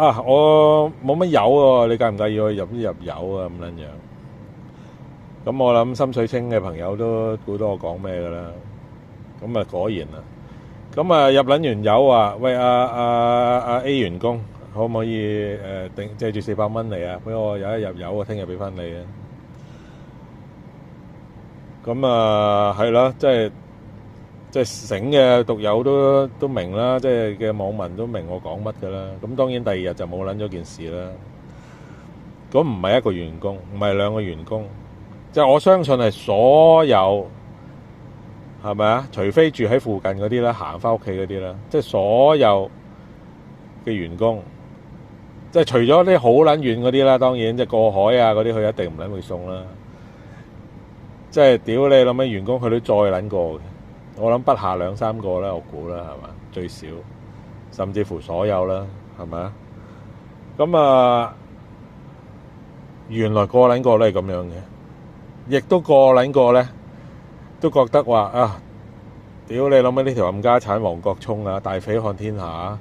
啊，我冇乜油喎，你介唔介意我入油啊？咁撚樣。咁我諗深水清嘅朋友都估到我講咩噶啦。咁啊果然啦。咁啊入撚完油啊，喂A 員工，可唔可以借住400蚊嚟啊？俾我有一入油啊，聽日俾翻你啊。咁啊係啦，即係醒嘅讀友都明啦，即係嘅網民都明我講乜噶啦。咁當然第二日就冇撚咗件事啦。咁唔係一個員工，唔係兩個員工，即係我相信係所有，係咪啊？除非住喺附近嗰啲啦，行翻屋企嗰啲啦，即係所有嘅員工，即係除咗啲好撚遠嗰啲啦，當然即係過海啊嗰啲，佢一定唔撚會送啦。即係屌你諗起員工，佢都再撚過嘅。我諗不下2-3個啦，我估啦，係嘛？最少，甚至乎所有啦，係咪啊？咁啊，原來個撚個都係咁樣嘅，亦都個撚個咧都覺得話啊，屌你諗起呢條冚家產黃國聰啊，大匪看天下，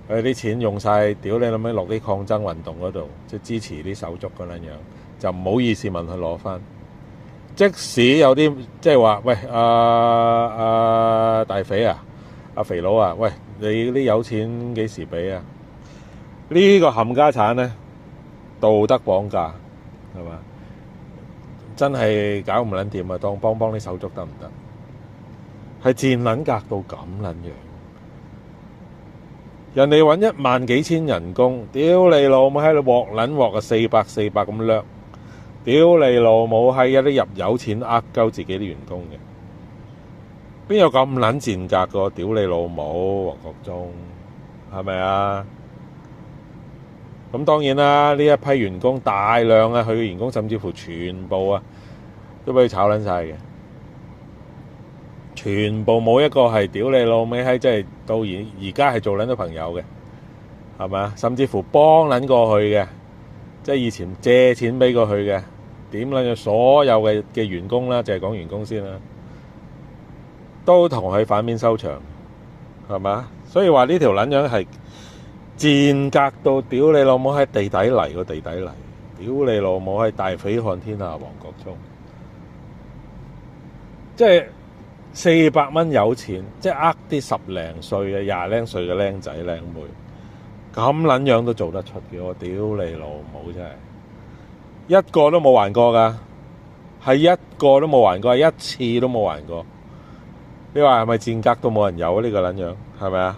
佢啲錢用晒，屌你諗起落啲抗爭運動嗰度，即係支持啲手足嗰撚樣，就唔好意思問佢攞翻。即使有啲即係話，喂大匪啊，肥佬啊，喂你啲有錢幾時俾啊？呢個冚家產咧道德綁架係嘛？真係搞唔撚掂啊！當幫啲手足得唔得？係賤撚格到咁撚樣，人哋揾1萬幾千人工，屌你老母喺度鑊撚鑊啊400咁掠。屌你老母係有啲入油錢呃鳩自己啲員工嘅，邊有咁撚賤格個？屌你老母黃國忠係咪啊？咁當然啦，呢一批員工大量啊，佢嘅員工甚至乎全部啊都俾佢炒撚晒嘅，全部冇一個係屌你老味閪，即係到而家係做撚咗朋友嘅，係咪啊？甚至乎幫撚過去嘅。即係以前借錢俾過佢嘅，點撚咗所有嘅員工啦，就係講員工先啦，都同佢反面收場，係咪？所以話呢條撚樣係賤格到屌你老母喺地底嚟個地底嚟，屌你老母喺大匪看天下黃國聰，即係400蚊有錢，即係呃啲10零歲嘅20零歲嘅僆仔僆妹。咁撚樣都做得出嘅，我屌你老母真係一個都冇還過㗎，係一個都冇還過，係一次都冇還過。你話係咪賤格到冇人有呢個撚樣？係咪啊？